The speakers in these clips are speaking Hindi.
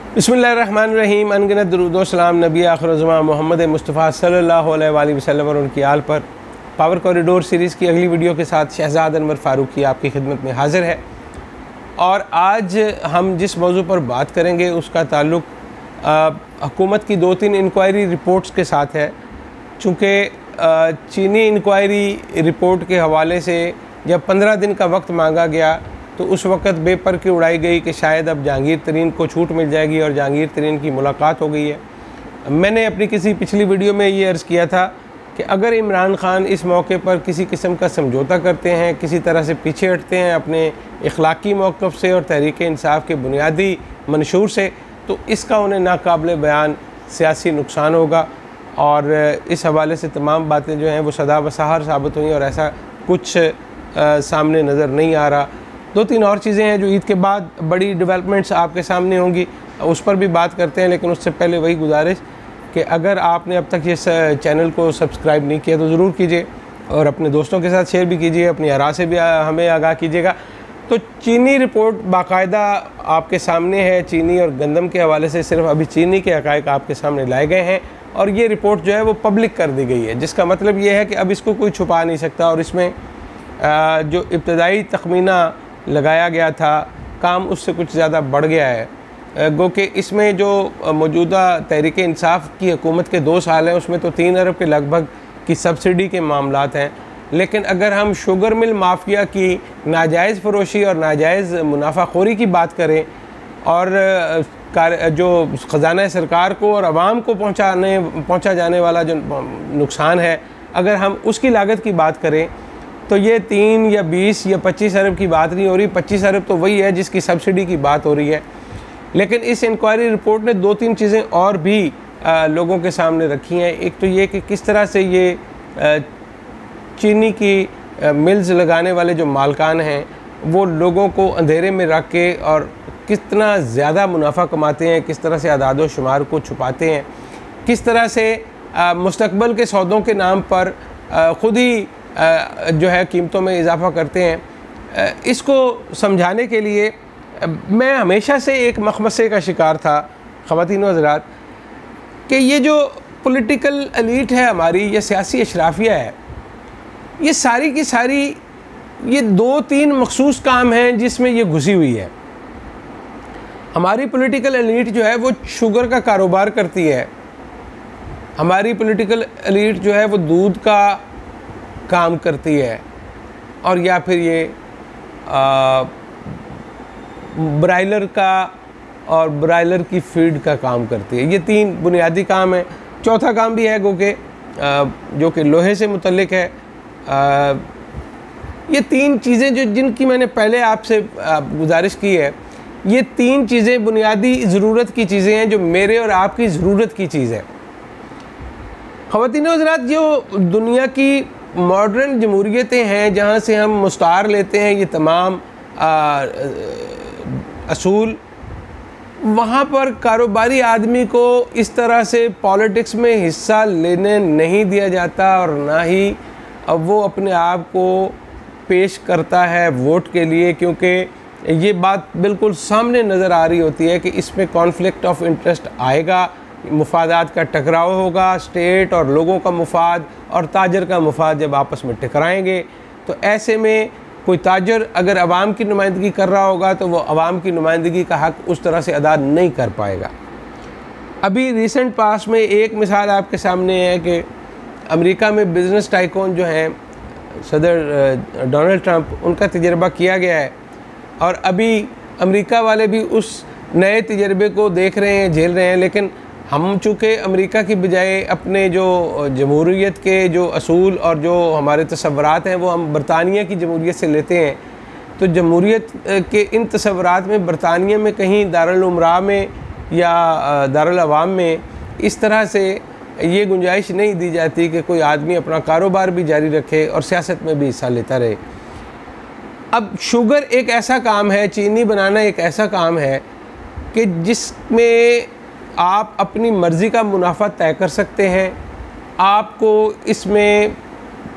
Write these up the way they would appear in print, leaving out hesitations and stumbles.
बिस्मिल्लाहिर्रहमानिर्रहीम। अनगिनत दुरूद व सलाम नबी आखिर ज़मां मोहम्मद मुस्तफ़ा सल्लल्लाहु अलैहि वसल्लम और उनकी आल पर। पावर कॉरिडोर सीरीज़ की अगली वीडियो के साथ शहज़ाद अनवर फ़ारूकी आपकी खिदमत में हाज़िर है। और आज हम जिस मौजू पर बात करेंगे उसका ताल्लुक़ हुकूमत की 2-3 इंक्वायरी रिपोर्ट्स के साथ है। चूँकि चीनी इंक्वायरी रिपोर्ट के हवाले से जब 15 दिन का वक्त मांगा गया तो उस वक़्त बेपर की उड़ाई गई कि शायद अब जहांगीर तरीन को छूट मिल जाएगी और जहांगीर तरीन की मुलाकात हो गई है। मैंने अपनी किसी पिछली वीडियो में ये अर्ज़ किया था कि अगर इमरान ख़ान इस मौके पर किसी किस्म का समझौता करते हैं, किसी तरह से पीछे हटते हैं अपने इखलाकी मौक़िफ़ से और तहरीक इंसाफ के बुनियादी मंशूर से, तो इसका उन्हें नाकाबिल बयान सियासी नुकसान होगा। और इस हवाले से तमाम बातें जो हैं वो सदा व सहार साबित हुई और ऐसा कुछ सामने नज़र नहीं आ रहा। 2-3 और चीज़ें हैं जो ईद के बाद बड़ी डेवलपमेंट्स आपके सामने होंगी, उस पर भी बात करते हैं। लेकिन उससे पहले वही गुजारिश कि अगर आपने अब तक इस चैनल को सब्सक्राइब नहीं किया तो ज़रूर कीजिए और अपने दोस्तों के साथ शेयर भी कीजिए, अपनी आरा से भी हमें आगाह कीजिएगा। तो चीनी रिपोर्ट बाकायदा आपके सामने है। चीनी और गंदम के हवाले से सिर्फ अभी चीनी के हक़ाइक़ आपके सामने लाए गए हैं और ये रिपोर्ट जो है वो पब्लिक कर दी गई है, जिसका मतलब ये है कि अब इसको कोई छुपा नहीं सकता। और इसमें जो इब्तदाई तखमीना लगाया गया था, काम उससे कुछ ज़्यादा बढ़ गया है। गो कि इसमें जो मौजूदा तहरीक इंसाफ की हुकूमत के 2 साल हैं उसमें तो 3 अरब के लगभग की सब्सिडी के मामलात हैं। लेकिन अगर हम शुगर मिल माफिया की नाजायज़ फ़रोशी और नाजायज़ मुनाफाखोरी की बात करें और जो ख़जाना सरकार को और आवाम को पहुँचा जाने वाला जो नुकसान है, अगर हम उसकी लागत की बात करें तो ये 3 या 20 या 25 अरब की बात नहीं हो रही। 25 अरब तो वही है जिसकी सब्सिडी की बात हो रही है। लेकिन इस इंक्वायरी रिपोर्ट ने 2-3 चीज़ें और भी लोगों के सामने रखी हैं। एक तो ये कि किस तरह से ये चीनी की मिल्स लगाने वाले जो मालकान हैं वो लोगों को अंधेरे में रख के और कितना ज़्यादा मुनाफा कमाते हैं, किस तरह से अदाद व शुमार को छुपाते हैं, किस तरह से मुस्तकबिल के सौदों के नाम पर ख़ुद ही जो है कीमतों में इजाफ़ा करते हैं। इसको समझाने के लिए मैं हमेशा से एक मखमसे का शिकार था ख़वातीन व हज़रात कि ये जो पॉलिटिकल एलीट है हमारी, ये सियासी अशराफिया है, ये सारी की सारी ये 2-3 मखसूस काम हैं जिसमें ये घुसी हुई है। हमारी पॉलिटिकल एलीट जो है वो शुगर का कारोबार करती है। हमारी पॉलिटिकल एलीट जो है वो दूध का काम करती है और या फिर ये ब्रायलर का और ब्रायलर की फीड का काम करती है। ये 3 बुनियादी काम हैं। चौथा काम भी है जो कि लोहे से मुतल्लिक है। ये 3 चीज़ें जो जिनकी मैंने पहले आपसे गुजारिश की है, ये 3 चीज़ें बुनियादी ज़रूरत की चीज़ें हैं जो मेरे और आपकी ज़रूरत की चीज़ है। ख़वातीन व हज़रात, जो दुनिया की मॉडर्न जमहूरियतें हैं जहाँ से हम मुस्तार लेते हैं ये तमाम असूल, वहाँ पर कारोबारी आदमी को इस तरह से पॉलिटिक्स में हिस्सा लेने नहीं दिया जाता और ना ही अब वो अपने आप को पेश करता है वोट के लिए, क्योंकि ये बात बिल्कुल सामने नज़र आ रही होती है कि इसमें कॉन्फ्लिक्ट ऑफ इंटरेस्ट आएगा, मुफादात का टकराव होगा। स्टेट और लोगों का मुफाद और ताजर का मुफाद जब आपस में टकराएंगे तो ऐसे में कोई ताजर अगर आवाम की नुमाइंदगी कर रहा होगा तो वो आवाम की नुमाइंदगी का हक़ उस तरह से अदा नहीं कर पाएगा। अभी रिसेंट पास में एक मिसाल आपके सामने है कि अमेरिका में बिज़नेस टाइकून जो हैं सदर डोनाल्ड ट्रंप, उनका तजर्बा किया गया है और अभी अमेरिका वाले भी उस नए तजर्बे को देख रहे हैं, झेल रहे हैं। लेकिन हम चूँकि अमेरिका की बजाय अपने जो जमहूरियत के जो असूल और जो हमारे तसव्वुरात हैं वो हम बरतानिया की जमहूरियत से लेते हैं, तो जमहूरियत के इन तसव्वुरात में बरतानिया में कहीं दारुल उमरा में या दारुल अवाम में इस तरह से ये गुंजाइश नहीं दी जाती कि कोई आदमी अपना कारोबार भी जारी रखे और सियासत में भी हिस्सा लेता रहे। अब शुगर एक ऐसा काम है, चीनी बनाना एक ऐसा काम है कि जिसमें आप अपनी मर्ज़ी का मुनाफा तय कर सकते हैं। आपको इसमें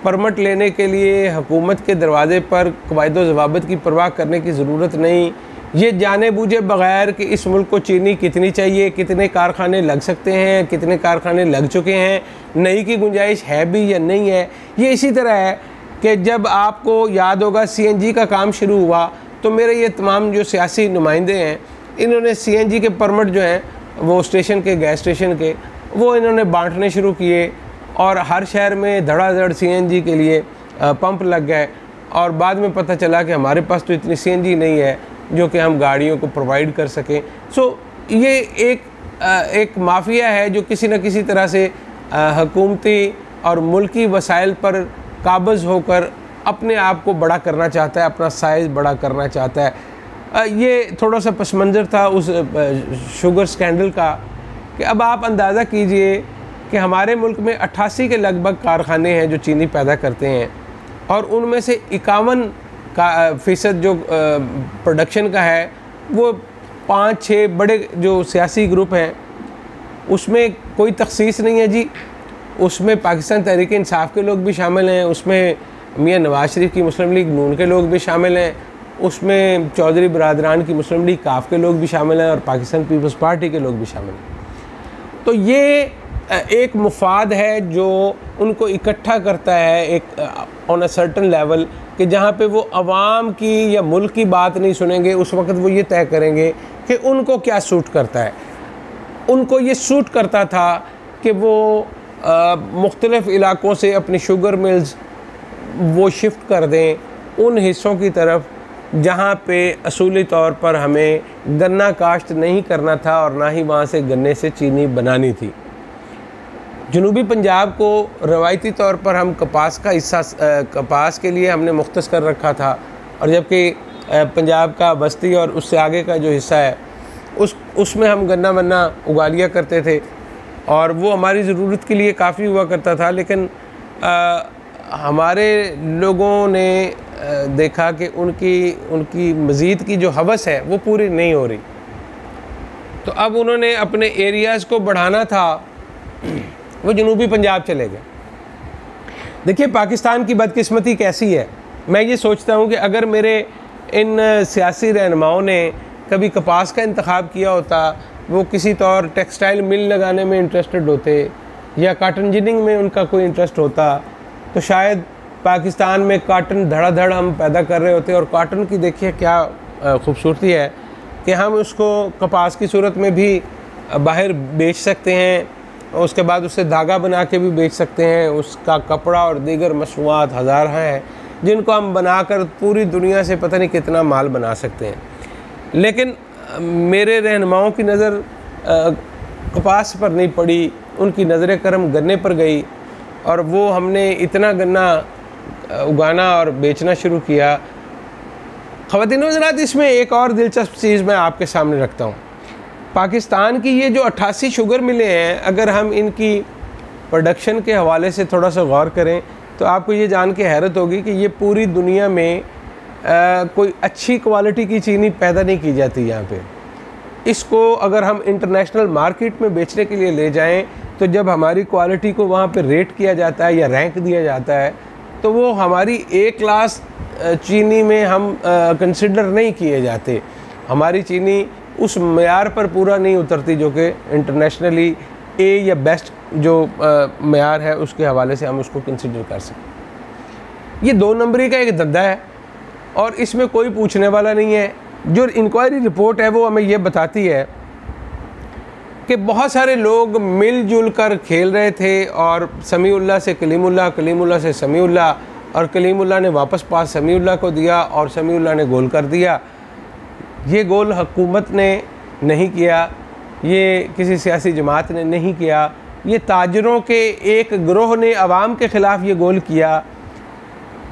परमिट लेने के लिए हुकूमत के दरवाज़े पर क़वाइद व ज़वाबित की परवाह करने की ज़रूरत नहीं ये जाने बूझे बग़ैर कि इस मुल्क को चीनी कितनी चाहिए, कितने कारखाने लग सकते हैं, कितने कारखाने लग चुके हैं, नई की गुंजाइश है भी या नहीं है। ये इसी तरह है कि जब आपको याद होगा CNG का काम शुरू हुआ तो मेरे ये तमाम जो सियासी नुमाइंदे हैं, इन्होंने CNG के परमिट जो हैं वो स्टेशन के, गैस स्टेशन के, वो इन्होंने बांटने शुरू किए और हर शहर में धड़ाधड़ CNG के लिए पंप लग गए। और बाद में पता चला कि हमारे पास तो इतनी CNG नहीं है जो कि हम गाड़ियों को प्रोवाइड कर सकें। सो ये एक माफिया है जो किसी न किसी तरह से हुकूमती और मुल्की वसाइल पर काबज़ होकर अपने आप को बड़ा करना चाहता है, अपना साइज़ बड़ा करना चाहता है। ये थोड़ा सा पस मंज़र था उस शुगर स्कैंडल का कि अब आप अंदाज़ा कीजिए कि हमारे मुल्क में 88 के लगभग कारखाने हैं जो चीनी पैदा करते हैं और उनमें से 51% जो प्रोडक्शन का है वो 5-6 बड़े जो सियासी ग्रुप हैं उसमें कोई तखसीस नहीं है जी। उसमें पाकिस्तान तहरीक इंसाफ के लोग भी शामिल हैं, उसमें मियाँ नवाज शरीफ की मुस्लिम लीग नून के लोग भी शामिल हैं, उसमें चौधरी बरादरान की मुस्लिम लीग काफ के लोग भी शामिल हैं और पाकिस्तान पीपल्स पार्टी के लोग भी शामिल हैं। तो ये एक मुफाद है जो उनको इकट्ठा करता है एक ऑन अ सर्टन लेवल कि जहाँ पे वो अवाम की या मुल्क की बात नहीं सुनेंगे। उस वक्त वो ये तय करेंगे कि उनको क्या सूट करता है। उनको ये सूट करता था कि वो मुख्तलिफ़ इलाक़ों से अपनी शुगर मिल्स वो शिफ्ट कर दें उन हिस्सों की तरफ जहाँ पे असूली तौर पर हमें गन्ना काश्त नहीं करना था और ना ही वहाँ से गन्ने से चीनी बनानी थी। जनूबी पंजाब को रवायती तौर पर हम कपास का हिस्सा, कपास के लिए हमने मुख्तस कर रखा था, और जबकि पंजाब का बस्ती और उससे आगे का जो हिस्सा है उसमें हम गन्ना वन्ना उगा लिया करते थे और वो हमारी ज़रूरत के लिए काफ़ी हुआ करता था। लेकिन हमारे लोगों ने देखा कि उनकी मज़ीद की जो हवस है वो पूरी नहीं हो रही, तो अब उन्होंने अपने एरियाज़ को बढ़ाना था, वो जनूबी पंजाब चले गए। देखिए पाकिस्तान की बदकिस्मती कैसी है। मैं ये सोचता हूँ कि अगर मेरे इन सियासी रहनुमाओं ने कभी कपास का इंतखाब किया होता, वो किसी तौर टेक्सटाइल मिल लगाने में इंटरेस्टेड होते या काटन जिनिंग में उनका कोई इंटरेस्ट होता, तो शायद पाकिस्तान में काटन धड़ाधड़ हम पैदा कर रहे होते। और काटन की देखिए क्या खूबसूरती है कि हम उसको कपास की सूरत में भी बाहर बेच सकते हैं, उसके बाद उससे धागा बना के भी बेच सकते हैं। उसका कपड़ा और दीगर मसनूआत हज़ार हैं जिनको हम बनाकर पूरी दुनिया से पता नहीं कितना माल बना सकते हैं। लेकिन मेरे रहनुमाओं की नज़र कपास पर नहीं पड़ी, उनकी नज़र करम गन्ने पर गई और वो हमने इतना गन्ना उगाना और बेचना शुरू किया। ख़वातीन व हज़रात, इसमें एक और दिलचस्प चीज़ मैं आपके सामने रखता हूँ। पाकिस्तान की ये जो 88 शुगर मिलें हैं, अगर हम इनकी प्रोडक्शन के हवाले से थोड़ा सा गौर करें तो आपको ये जान के हैरत होगी कि ये पूरी दुनिया में कोई अच्छी क्वालिटी की चीनी पैदा नहीं की जाती यहाँ पे। इसको अगर हम इंटरनेशनल मार्केट में बेचने के लिए ले जाएं तो जब हमारी क्वालिटी को वहाँ पे रेट किया जाता है या रैंक दिया जाता है तो वो हमारी ए क्लास चीनी में हम कंसिडर नहीं किए जाते। हमारी चीनी उस मयार पर पूरा नहीं उतरती जो कि इंटरनेशनली ए या बेस्ट जो मयार है उसके हवाले से हम उसको कंसिडर कर सकते। ये 2 नंबरी का एक धंधा है और इसमें कोई पूछने वाला नहीं है। जो इंक्वायरी रिपोर्ट है वो हमें ये बताती है कि बहुत सारे लोग मिलजुल कर खेल रहे थे और समीउल्लाह से कलीमुल्लाह, कलीमुल्लाह से समीउल्लाह और कलीमुल्लाह ने वापस पास समीउल्लाह को दिया और समीउल्लाह ने गोल कर दिया। ये गोल हुकूमत ने नहीं किया, ये किसी सियासी जमात ने नहीं किया, ये ताजरों के एक ग्रोह ने अवाम के ख़िलाफ़ ये गोल किया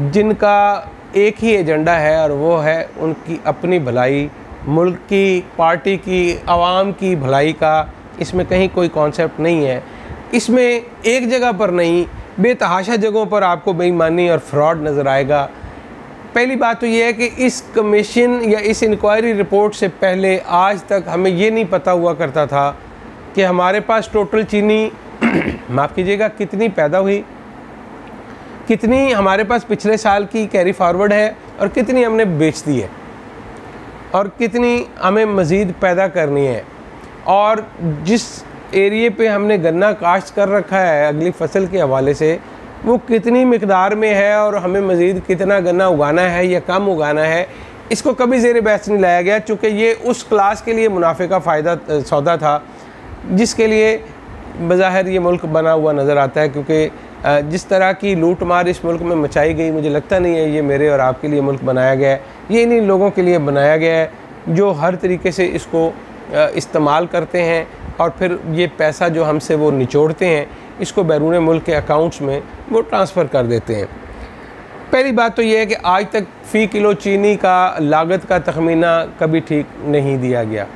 जिनका एक ही एजेंडा है और वो है उनकी अपनी भलाई, मुल्क की, पार्टी की, अवाम की भलाई का। इसमें कहीं कोई कॉन्सेप्ट नहीं है। इसमें एक जगह पर नहीं, बेतहाशा जगहों पर आपको बेईमानी और फ्रॉड नज़र आएगा। पहली बात तो ये है कि इस कमीशन या इस इंक्वायरी रिपोर्ट से पहले आज तक हमें ये नहीं पता हुआ करता था कि हमारे पास टोटल चीनी माफ़ कीजिएगा कितनी पैदा हुई, कितनी हमारे पास पिछले साल की कैरी फॉरवर्ड है और कितनी हमने बेच दी है। और कितनी हमें मज़ीद पैदा करनी है, और जिस एरिए पे हमने गन्ना काश्त कर रखा है अगली फसल के हवाले से वो कितनी मिकदार में है और हमें मज़ीद कितना गन्ना उगाना है या कम उगाना है, इसको कभी ज़ेर बहस नहीं लाया गया, चूँकि ये उस क्लास के लिए मुनाफे का फ़ायदा सौदा था जिसके लिए बज़ाहिर ये मुल्क बना हुआ नज़र आता है। क्योंकि जिस तरह की लूट मार इस मुल्क में मचाई गई, मुझे लगता नहीं है ये मेरे और आपके लिए मुल्क बनाया गया है, ये इन्हीं लोगों के लिए बनाया गया है जो हर तरीके से इसको इस्तेमाल करते हैं और फिर ये पैसा जो हमसे वो निचोड़ते हैं इसको बैरून मुल्क के अकाउंट्स में वो ट्रांसफ़र कर देते हैं। पहली बात तो ये है कि आज तक फ़ी किलो चीनी का लागत का तखमीना कभी ठीक नहीं दिया गया।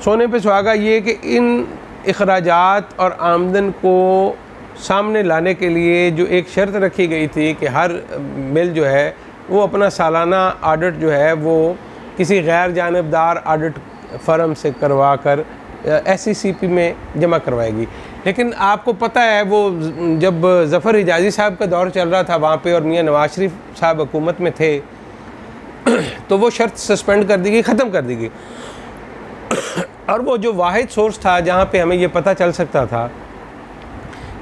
सोने पे सुहागा ये कि इन अखराजात और आमदन को सामने लाने के लिए जो एक शर्त रखी गई थी कि हर मिल जो है वो अपना सालाना ऑडिट जो है वो किसी गैर जानिबदार ऑडिट फर्म से करवा कर SECP में जमा करवाएगी। लेकिन आपको पता है वो जब ज़फ़र हिजाज़ी साहब का दौर चल रहा था वहाँ पे और मियाँ नवाज शरीफ साहब हुकूमत में थे तो वो शर्त सस्पेंड कर दी गई, ख़त्म कर दी गई। और वो जो वाहिद सोर्स था जहाँ पे हमें ये पता चल सकता था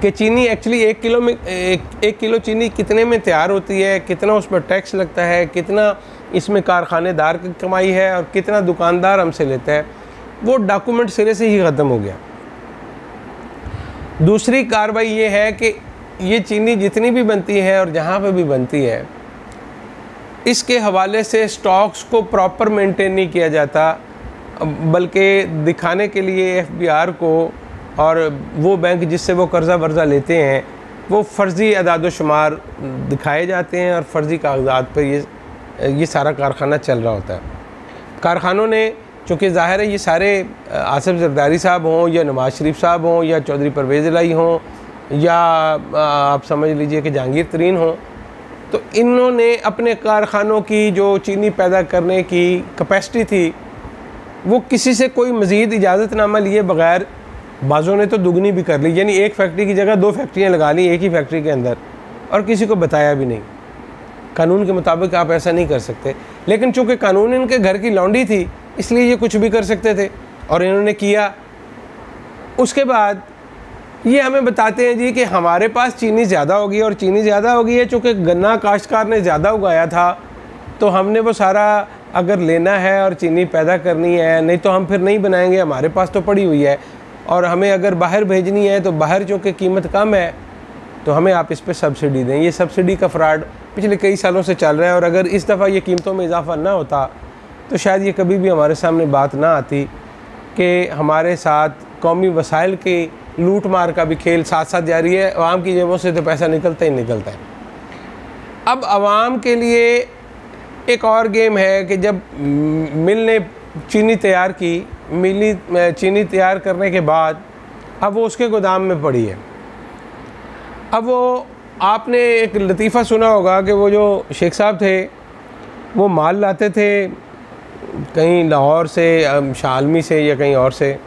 कि चीनी एक्चुअली एक किलो चीनी कितने में तैयार होती है, कितना उस पर टैक्स लगता है, कितना इसमें कारखानेदार की कमाई है और कितना दुकानदार हमसे लेता है, वो डॉक्यूमेंट सिरे से ही ख़त्म हो गया। दूसरी कार्रवाई ये है कि ये चीनी जितनी भी बनती है और जहाँ पे भी बनती है इसके हवाले से स्टॉक्स को प्रॉपर मेंटेन नहीं किया जाता, बल्कि दिखाने के लिए FBR को और वो बैंक जिससे वो कर्ज़ा वर्ज़ा लेते हैं वो फ़र्ज़ी अदाद व शुमार दिखाए जाते हैं और फ़र्ज़ी कागज़ात पर ये सारा कारखाना चल रहा होता है। कारखानों ने चूँकि ज़ाहिर है ये सारे आसिफ ज़रदारी साहब हों या नवाज़ शरीफ साहब हों या चौधरी परवेज़ इलाही हों या आप समझ लीजिए कि जहांगीर तरीन हों, तो इन्होंने अपने कारखानों की जो चीनी पैदा करने की कैपेसिटी थी वो किसी से कोई मज़ीद इजाज़तनामा लिए बग़ैर बाज़ों ने तो दुगनी भी कर ली, यानी एक फैक्ट्री की जगह 2 फैक्ट्रियाँ लगा ली एक ही फैक्ट्री के अंदर और किसी को बताया भी नहीं। कानून के मुताबिक आप ऐसा नहीं कर सकते, लेकिन चूँकि कानून इनके घर की लौंडी थी इसलिए ये कुछ भी कर सकते थे और इन्होंने किया। उसके बाद ये हमें बताते हैं जी कि हमारे पास चीनी ज़्यादा होगी और चीनी ज़्यादा होगी है चूँकि गन्ना काश्तकार ने ज़्यादा उगाया था तो हमने वो सारा अगर लेना है और चीनी पैदा करनी है, नहीं तो हम फिर नहीं बनाएंगे, हमारे पास तो पड़ी हुई है। और हमें अगर बाहर भेजनी है तो बाहर चूँकि कीमत कम है तो हमें आप इस पर सब्सिडी दें। ये सब्सिडी का फ्रॉड पिछले कई सालों से चल रहा है और अगर इस दफ़ा ये कीमतों में इजाफा ना होता तो शायद ये कभी भी हमारे सामने बात ना आती कि हमारे साथ कौमी वसाइल की लूट मार का भी खेल साथ साथ जारी है। अवाम की जेबों से तो पैसा निकलता ही निकलता है। अब अवाम के लिए एक और गेम है कि जब मिल ने चीनी तैयार की, चीनी तैयार करने के बाद अब वो उसके गोदाम में पड़ी है। अब वो आपने एक लतीफ़ा सुना होगा कि वो जो शेख साहब थे वो माल लाते थे कहीं लाहौर से, शालमी से या कहीं और से,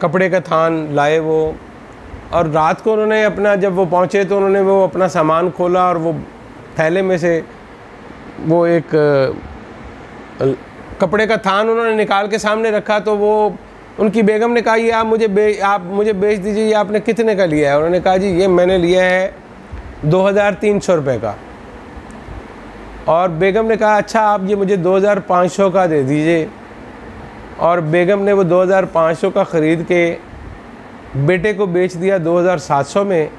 कपड़े का थान लाए वो, और रात को उन्होंने अपना जब वो पहुँचे तो उन्होंने वो अपना सामान खोला और वो थैले में से वो एक कपड़े का थान उन्होंने निकाल के सामने रखा। तो वो उनकी बेगम ने कहा ये आप मुझे बेच दीजिए, ये आपने कितने का लिया है? उन्होंने कहा जी ये मैंने लिया है 2300 रुपये का। और बेगम ने कहा अच्छा आप ये मुझे 2500 का दे दीजिए। और बेगम ने वो 2500 का ख़रीद के बेटे को बेच दिया 2700 में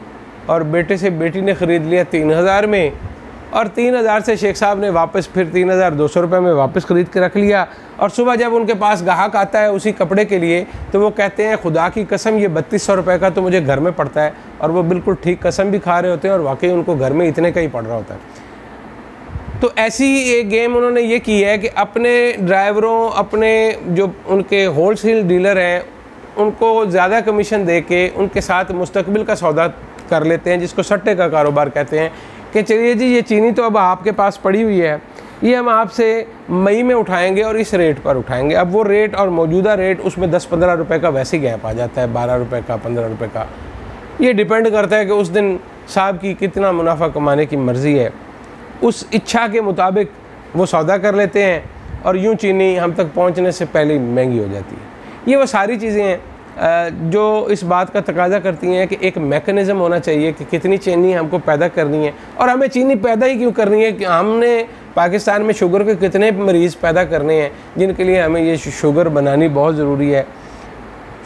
और बेटे से बेटी ने ख़रीद लिया 3000 में और 3000 से शेख साहब ने वापस फिर 3200 रुपये में वापस ख़रीद के रख लिया। और सुबह जब उनके पास ग्राहक आता है उसी कपड़े के लिए तो वो कहते हैं खुदा की कसम ये 3200 रुपये का तो मुझे घर में पड़ता है। और वो बिल्कुल ठीक कसम भी खा रहे होते हैं और वाकई उनको घर में इतने का ही पड़ रहा होता है। तो ऐसी ही एक गेम उन्होंने ये की है कि अपने ड्राइवरों, अपने जो उनके होलसेल डीलर हैं उनको ज़्यादा कमीशन दे के उनके साथ मुस्तकबिल का सौदा कर लेते हैं, जिसको सट्टे का कारोबार कहते हैं कि चलिए जी ये चीनी तो अब आपके पास पड़ी हुई है, ये हम आपसे मई में उठाएंगे और इस रेट पर उठाएंगे। अब वो रेट और मौजूदा रेट उसमें 10-15 रुपये का वैसे गैप आ जाता है, 12 रुपये का, 15 रुपये का। ये डिपेंड करता है कि उस दिन साहब की कितना मुनाफा कमाने की मर्ज़ी है, उस इच्छा के मुताबिक वो सौदा कर लेते हैं और यूँ चीनी हम तक पहुँचने से पहले ही महंगी हो जाती है। ये वो सारी चीज़ें हैं जो इस बात का तकाजा करती हैं कि एक मेकनिज़म होना चाहिए कि कितनी चीनी हमको पैदा करनी है, और हमें चीनी पैदा ही क्यों करनी है कि हमने पाकिस्तान में शुगर के कितने मरीज़ पैदा करने हैं जिनके लिए हमें ये शुगर बनानी बहुत ज़रूरी है।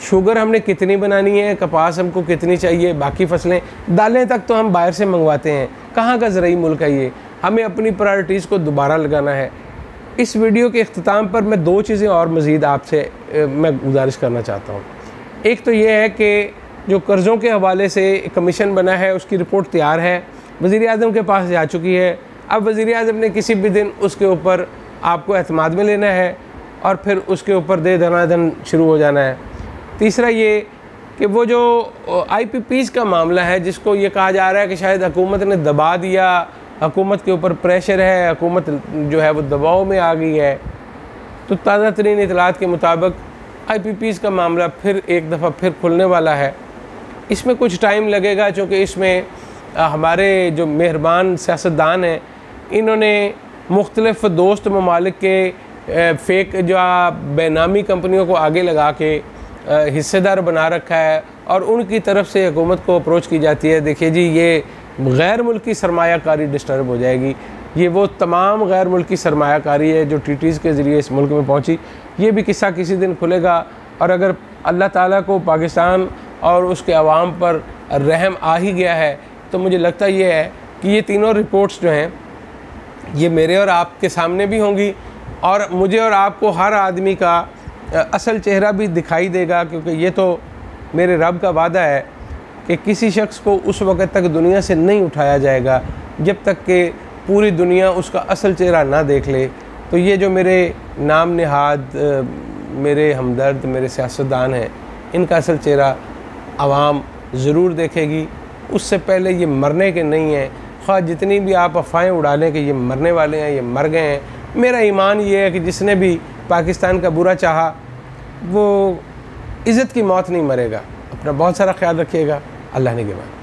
शुगर हमने कितनी बनानी है, कपास हमको कितनी चाहिए, बाकी फसलें, दालें तक तो हम बाहर से मंगवाते हैं। कहाँ का ज़रूरी मुल्क है ये? हमें अपनी प्रायोरिटीज़ को दोबारा लगाना है। इस वीडियो के अख्ताम पर मैं 2 चीज़ें और मज़ीद आपसे मैं गुजारिश करना चाहता हूँ। एक तो ये है कि जो कर्ज़ों के हवाले से कमीशन बना है उसकी रिपोर्ट तैयार है, वज़ीर-ए-आज़म के पास जा चुकी है। अब वज़ीर-ए-आज़म ने किसी भी दिन उसके ऊपर आपको एतमाद में लेना है और फिर उसके ऊपर दे दनादन शुरू हो जाना है। तीसरा ये कि वो जो IPPs का मामला है, जिसको ये कहा जा रहा है कि शायद हुकूमत ने दबा दिया, हुकूमत के ऊपर प्रेशर है, हुकूमत जो है वो दबाव में आ गई है, तो ताज़ा तरीन इतलात के मुताबिक IPPs का मामला फिर एक दफ़ा फिर खुलने वाला है। इसमें कुछ टाइम लगेगा क्योंकि इसमें हमारे जो मेहरबान सियासतदान हैं इन्होंने मुख्तलिफ़ दोस्त ममालिक के फ़ेक जो बेनामी कंपनियों को आगे लगा के हिस्सेदार बना रखा है और उनकी तरफ से हुकूमत को अप्रोच की जाती है, देखिए जी ये गैर मुल्की सरमायाकारी डिस्टर्ब हो जाएगी। ये वो तमाम गैर मुल्की सरमायाकारी है जो TTs के ज़रिए इस मुल्क में पहुंची। ये भी किस्सा किसी दिन खुलेगा, और अगर अल्लाह ताला को पाकिस्तान और उसके अवाम पर रहम आ ही गया है तो मुझे लगता ये है कि ये तीनों रिपोर्ट्स जो हैं ये मेरे और आपके सामने भी होंगी, और मुझे और आपको हर आदमी का असल चेहरा भी दिखाई देगा, क्योंकि ये तो मेरे रब का वादा है कि किसी शख्स को उस वक़्त तक दुनिया से नहीं उठाया जाएगा जब तक कि पूरी दुनिया उसका असल चेहरा ना देख ले। तो ये जो मेरे नाम नहाद मेरे हमदर्द मेरे सियासतदान हैं, इनका असल चेहरा आवाम ज़रूर देखेगी। उससे पहले ये मरने के नहीं हैं, ख़्वाह जितनी भी आप अफ़वाहें उड़ा लें कि ये मरने वाले हैं, ये मर गए हैं। मेरा ईमान ये है कि जिसने भी पाकिस्तान का बुरा चाहा वो इज़्ज़त की मौत नहीं मरेगा। अपना बहुत सारा ख्याल रखिएगा। अल्लाह ने के बाद।